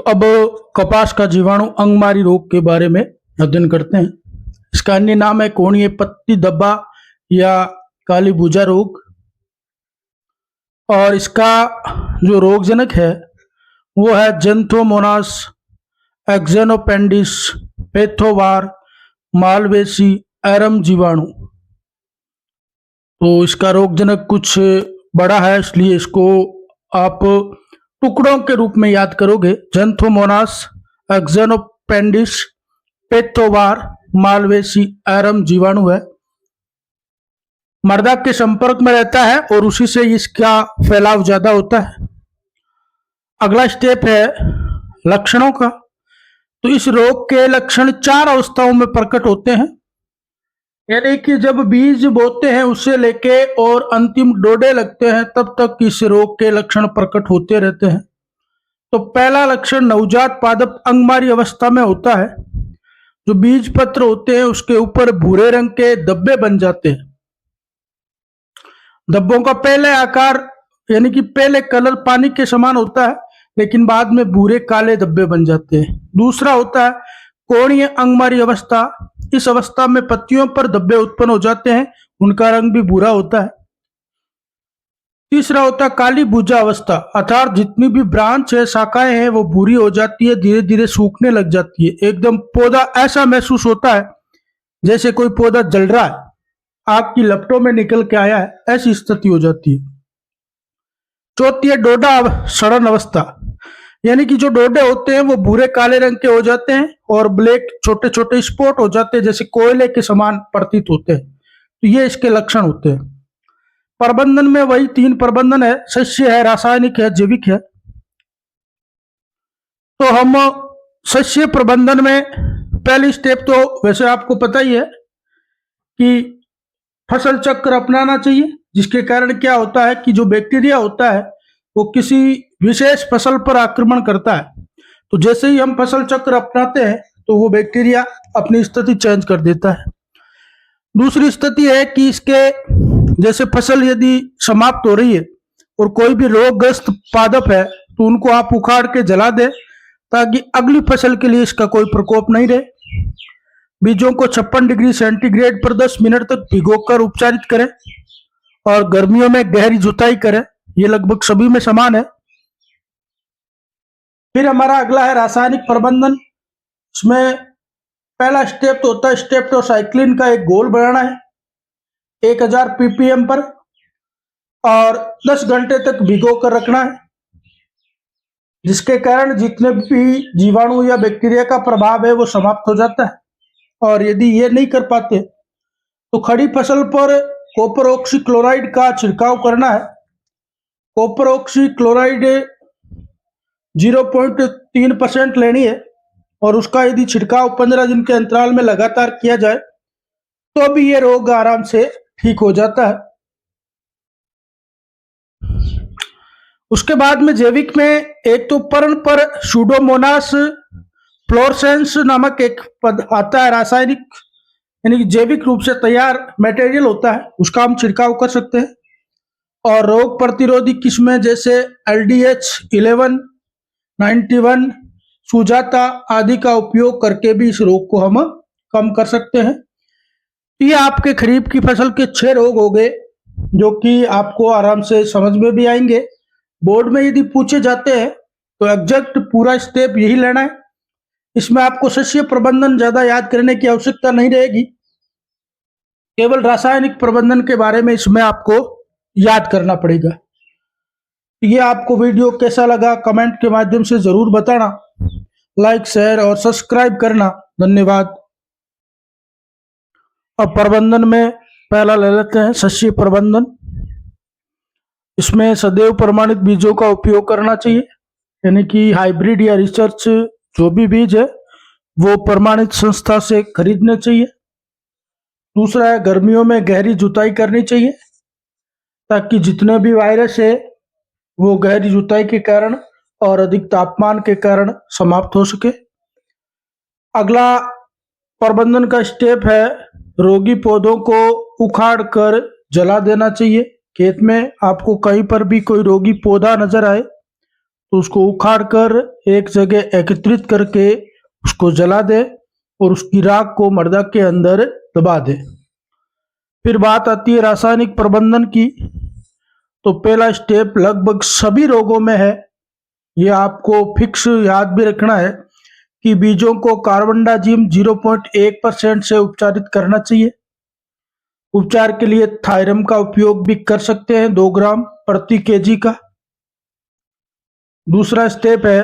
अब कपास का जीवाणु अंगमारी रोग के बारे में अध्ययन करते हैं। इसका अन्य नाम है कोणीय पत्ती धब्बा या काली भुजा रोग। और इसका जो रोगजनक है वो है जेंथोमोनास एक्जेनोपेंडिस पेथोवार मालवेसी एरम जीवाणु। तो इसका रोगजनक कुछ बड़ा है, इसलिए इसको आप टुकड़ों के रूप में याद करोगे। जेंथोमोनास एक्जेनोपेंडिस पेथोवार मालवेसी एरम जीवाणु है। मृदा के संपर्क में रहता है और उसी से इसका फैलाव ज्यादा होता है। अगला स्टेप है लक्षणों का। तो इस रोग के लक्षण 4 अवस्थाओं में प्रकट होते हैं, यानी कि जब बीज बोते हैं उससे लेके और अंतिम डोडे लगते हैं तब तक इस रोग के लक्षण प्रकट होते रहते हैं। तो पहला लक्षण नवजात पादप अंगमारी अवस्था में होता है। जो बीज पत्र होते हैं उसके ऊपर भूरे रंग के धब्बे बन जाते हैं। धब्बों का पहले आकार यानी कि पहले कलर पानी के समान होता है, लेकिन बाद में भूरे काले धब्बे बन जाते हैं। दूसरा होता है कोणीय अंगमारी अवस्था। इस अवस्था में पत्तियों पर धब्बे उत्पन्न हो जाते हैं, उनका रंग भी भूरा होता है। तीसरा होता है काली भुजा अवस्था, अर्थात जितनी भी ब्रांच है, शाखाएं हैं, वो भूरी हो जाती है, धीरे धीरे सूखने लग जाती है। एकदम पौधा ऐसा महसूस होता है जैसे कोई पौधा जल रहा है, आग की लपटों में निकल के आया है, ऐसी स्थिति हो जाती है। चौथी है डोडा सड़न अवस्था, यानी कि जो डोडे होते हैं वो भूरे काले रंग के हो जाते हैं और ब्लैक छोटे छोटे स्पॉट हो जाते हैं, जैसे कोयले के समान प्रतीत होते हैं। तो ये इसके लक्षण होते हैं। प्रबंधन में वही 3 प्रबंधन है, सस्य है, रासायनिक है, जैविक है। तो हम सस्य प्रबंधन में पहली स्टेप तो वैसे आपको पता ही है कि फसल चक्र अपनाना चाहिए, जिसके कारण क्या होता है कि जो बैक्टीरिया होता है वो किसी विशेष फसल पर आक्रमण करता है। तो जैसे ही हम फसल चक्र अपनाते हैं तो वो बैक्टीरिया अपनी स्थिति चेंज कर देता है। दूसरी स्थिति है कि इसके जैसे फसल यदि समाप्त हो रही है और कोई भी रोगग्रस्त पादप है तो उनको आप उखाड़ के जला दें, ताकि अगली फसल के लिए इसका कोई प्रकोप नहीं रहे। बीजों को 56 डिग्री सेंटीग्रेड पर 10 मिनट तक भिगोकर उपचारित करें और गर्मियों में गहरी जुताई करें। ये लगभग सभी में समान है। फिर हमारा अगला है रासायनिक प्रबंधन। इसमें पहला स्टेप तो होता है स्टेप्टोसाइक्लिन का एक घोल बनाना है 1000 ppm पर और 10 घंटे तक भिगो कर रखना है, जिसके कारण जितने भी जीवाणु या बैक्टीरिया का प्रभाव है वो समाप्त हो जाता है। और यदि ये नहीं कर पाते तो खड़ी फसल पर कॉपर ऑक्सी क्लोराइड का छिड़काव करना है। कॉपर ऑक्सी क्लोराइड 0.3% लेनी है और उसका यदि छिड़काव 15 दिन के अंतराल में लगातार किया जाए तो भी ये रोग आराम से ठीक हो जाता है। उसके बाद में जैविक में एक तो पर्ण पर सूडोमोनास फ्लोरेसेंस नामक एक पद आता है, रासायनिक यानी कि जैविक रूप से तैयार मटेरियल होता है, उसका हम छिड़काव कर सकते हैं। और रोग प्रतिरोधी किस्में जैसे LDH11, 91, सुजाता आदि का उपयोग करके भी इस रोग को हम कम कर सकते हैं। ये आपके खरीफ की फसल के 6 रोग हो गए, जो कि आपको आराम से समझ में भी आएंगे। बोर्ड में यदि पूछे जाते हैं तो एग्जैक्ट पूरा स्टेप यही लेना है। इसमें आपको सस्य प्रबंधन ज्यादा याद करने की आवश्यकता नहीं रहेगी, केवल रासायनिक प्रबंधन के बारे में इसमें आपको याद करना पड़ेगा। ये आपको वीडियो कैसा लगा कमेंट के माध्यम से जरूर बताना। लाइक, शेयर और सब्सक्राइब करना। धन्यवाद। अब प्रबंधन में पहला ले लेते हैं सस्य प्रबंधन। इसमें सदैव प्रमाणित बीजों का उपयोग करना चाहिए, यानी कि हाइब्रिड या रिसर्च जो भी बीज है वो प्रमाणित संस्था से खरीदने चाहिए। दूसरा है गर्मियों में गहरी जुताई करनी चाहिए, ताकि जितने भी वायरस है वो गहरी जुताई के कारण और अधिक तापमान के कारण समाप्त हो सके। अगला प्रबंधन का स्टेप है रोगी पौधों को उखाड़ कर जला देना चाहिए। खेत में आपको कहीं पर भी कोई रोगी पौधा नजर आए तो उसको उखाड़ कर एक जगह एकत्रित करके उसको जला दे और उसकी राख को मृदा के अंदर दबा दे। फिर बात आती है रासायनिक प्रबंधन की। तो पहला स्टेप लगभग सभी रोगों में है, ये आपको फिक्स याद भी रखना है कि बीजों को कार्बनडाजिम 0.1% से उपचारित करना चाहिए। उपचार के लिए थायरम का उपयोग भी कर सकते हैं 2 ग्राम प्रति केजी का। दूसरा स्टेप है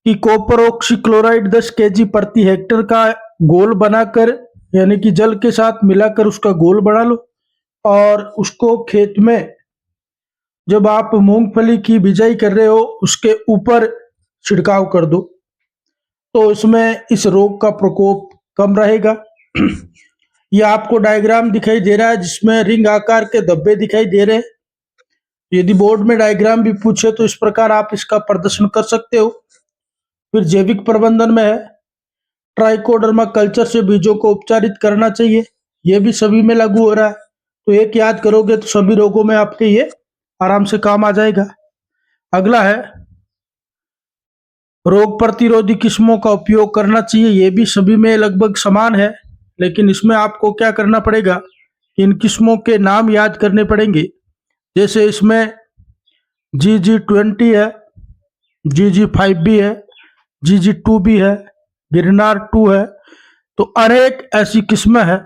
कि कॉपर ऑक्सीक्लोराइड 10 केजी प्रति हेक्टेयर का घोल बनाकर, यानी कि जल के साथ मिलाकर उसका घोल बना लो और उसको खेत में जब आप मूंगफली की बिजाई कर रहे हो उसके ऊपर छिड़काव कर दो, तो इसमें इस रोग का प्रकोप कम रहेगा। ये आपको डायग्राम दिखाई दे रहा है जिसमें रिंग आकार के धब्बे दिखाई दे रहे हैं। यदि बोर्ड में डायग्राम भी पूछे तो इस प्रकार आप इसका प्रदर्शन कर सकते हो। फिर जैविक प्रबंधन में है ट्राइकोडर्मा कल्चर से बीजों को उपचारित करना चाहिए, ये भी सभी में लागू हो रहा है। तो एक याद करोगे तो सभी रोगों में आपके ये आराम से काम आ जाएगा। अगला है रोग प्रतिरोधी किस्मों का उपयोग करना चाहिए, ये भी सभी में लगभग समान है, लेकिन इसमें आपको क्या करना पड़ेगा, इन किस्मों के नाम याद करने पड़ेंगे। जैसे इसमें GG20 है, GG5 भी है, GG2 भी है, गिरनार 2 है। तो अनेक ऐसी किस्में हैं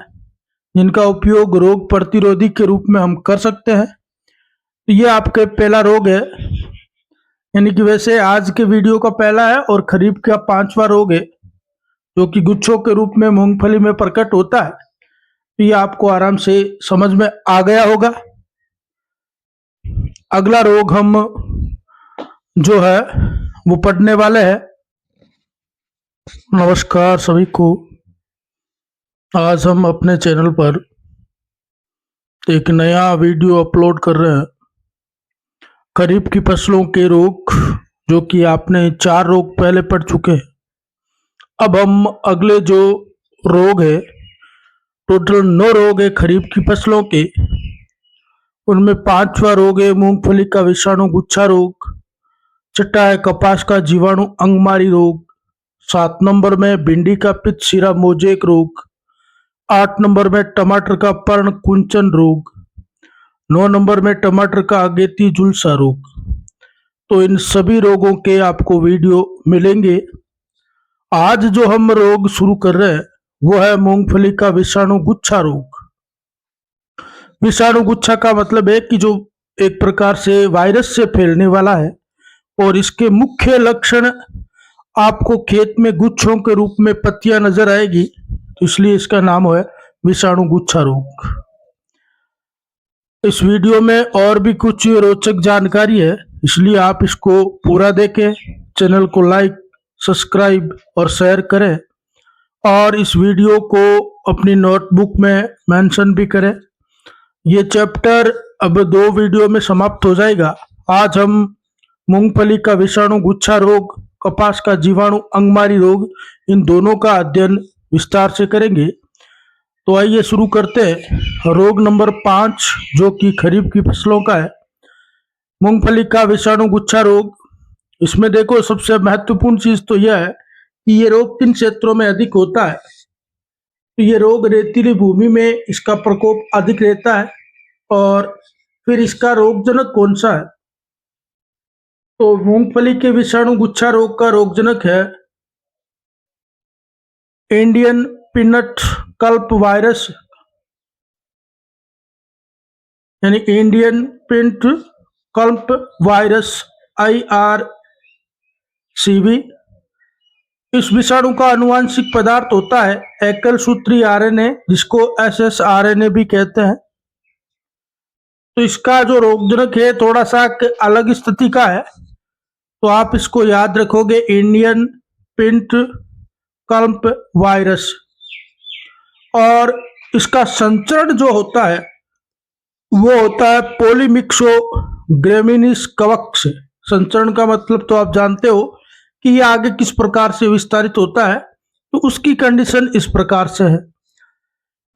जिनका उपयोग रोग प्रतिरोधी के रूप में हम कर सकते हैं। तो ये आपके पहला रोग है, यानी कि वैसे आज के वीडियो का पहला है और खरीफ का 5वां रोग है जो कि गुच्छों के रूप में मूंगफली में प्रकट होता है। तो ये आपको आराम से समझ में आ गया होगा। अगला रोग हम जो है वो पढ़ने वाले हैं। नमस्कार सभी को, आज हम अपने चैनल पर एक नया वीडियो अपलोड कर रहे हैं खरीफ की फसलों के रोग, जो कि आपने 4 रोग पहले पढ़ चुके हैं। अब हम अगले जो रोग है, टोटल 9 रोग है खरीफ की फसलों के, उनमें 5वां रोग है मूंगफली का विषाणु गुच्छा रोग। 6ठा है कपास का जीवाणु अंगमारी रोग। 7 नंबर में भिंडी का पित्त शिरा मोजेक रोग। 8 नंबर में टमाटर का पर्ण कुंचन रोग। 9 नंबर में टमाटर का अगेती झुलसा रोग। तो इन सभी रोगों के आपको वीडियो मिलेंगे। आज जो हम रोग शुरू कर रहे हैं वो है मूंगफली का विषाणु गुच्छा रोग। विषाणु गुच्छा का मतलब है कि जो एक प्रकार से वायरस से फैलने वाला है और इसके मुख्य लक्षण आपको खेत में गुच्छों के रूप में पत्तियां नजर आएगी, तो इसलिए इसका नाम है विषाणु गुच्छा रोग। इस वीडियो में और भी कुछ रोचक जानकारी है, इसलिए आप इसको पूरा देखें, चैनल को लाइक सब्सक्राइब और शेयर करें और इस वीडियो को अपनी नोटबुक में मेंशन भी करें। ये चैप्टर अब 2 वीडियो में समाप्त हो जाएगा। आज हम मूंगफली का विषाणु गुच्छा रोग, कपास का जीवाणु अंगमारी रोग, इन दोनों का अध्ययन विस्तार से करेंगे। तो आइए शुरू करते हैं। रोग नंबर 5 जो कि खरीफ की फसलों का है, मूंगफली का विषाणु गुच्छा रोग। इसमें देखो सबसे महत्वपूर्ण चीज तो यह है कि ये रोग किन क्षेत्रों में अधिक होता है। तो ये रोग रेतीली भूमि में इसका प्रकोप अधिक रहता है। और फिर इसका रोगजनक कौन सा है, तो मूंगफली के विषाणु गुच्छा रोग का रोगजनक है इंडियन पीनट कल्प वायरस, यानी इंडियन पिंट कल्प वायरस IRCV। इस विषाणु का आनुवांशिक पदार्थ होता है एकल सूत्री RNA, जिसको ssRNA भी कहते हैं। तो इसका जो रोगजनक है थोड़ा सा अलग स्थिति का है, तो आप इसको याद रखोगे इंडियन पिंट कल्प वायरस। और इसका संचरण जो होता है वो होता है पॉलीमिक्सो ग्रेमिनिस कवक से। संचरण का मतलब तो आप जानते हो कि ये आगे किस प्रकार से विस्तारित होता है, तो उसकी कंडीशन इस प्रकार से है।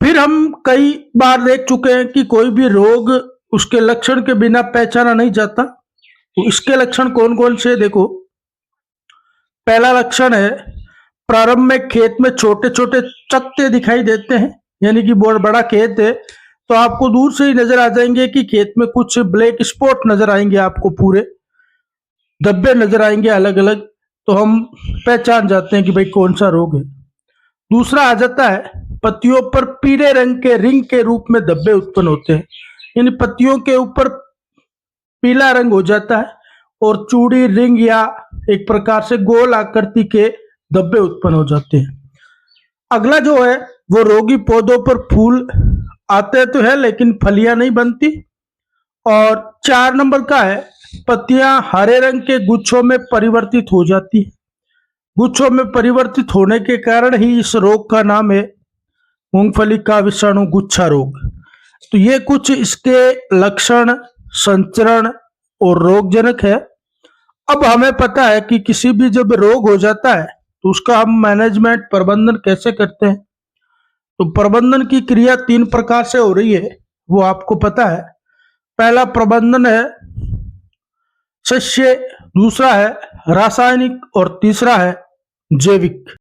फिर हम कई बार देख चुके हैं कि कोई भी रोग उसके लक्षण के बिना पहचाना नहीं जाता। तो इसके लक्षण कौन कौन से देखो। पहला लक्षण है, प्रारंभ में खेत में छोटे छोटे चकते दिखाई देते हैं, यानी कि बहुत बड़ा खेत है तो आपको दूर से ही नजर आ जाएंगे कि खेत में कुछ ब्लैक स्पॉट नजर आएंगे, आपको पूरे धब्बे नजर आएंगे अलग अलग, तो हम पहचान जाते हैं कि भाई कौन सा रोग है। दूसरा आ जाता है, पत्तियों पर पीले रंग के रिंग के रूप में धब्बे उत्पन्न होते हैं, यानी पत्तियों के ऊपर पीला रंग हो जाता है और चूड़ी रिंग या एक प्रकार से गोल आकृति के धब्बे उत्पन्न हो जाते हैं। अगला जो है वो रोगी पौधों पर फूल आते तो है लेकिन फलियां नहीं बनती। और 4 नंबर का है, पत्तियां हरे रंग के गुच्छों में परिवर्तित हो जाती है। गुच्छों में परिवर्तित होने के कारण ही इस रोग का नाम है मूंगफली का विषाणु गुच्छा रोग। तो ये कुछ इसके लक्षण, संचरण और रोगजनक है। अब हमें पता है कि किसी भी जब रोग हो जाता है तो उसका हम मैनेजमेंट, प्रबंधन कैसे करते हैं। तो प्रबंधन की क्रिया 3 प्रकार से हो रही है, वो आपको पता है। पहला प्रबंधन है सस्य, दूसरा है रासायनिक और तीसरा है जैविक।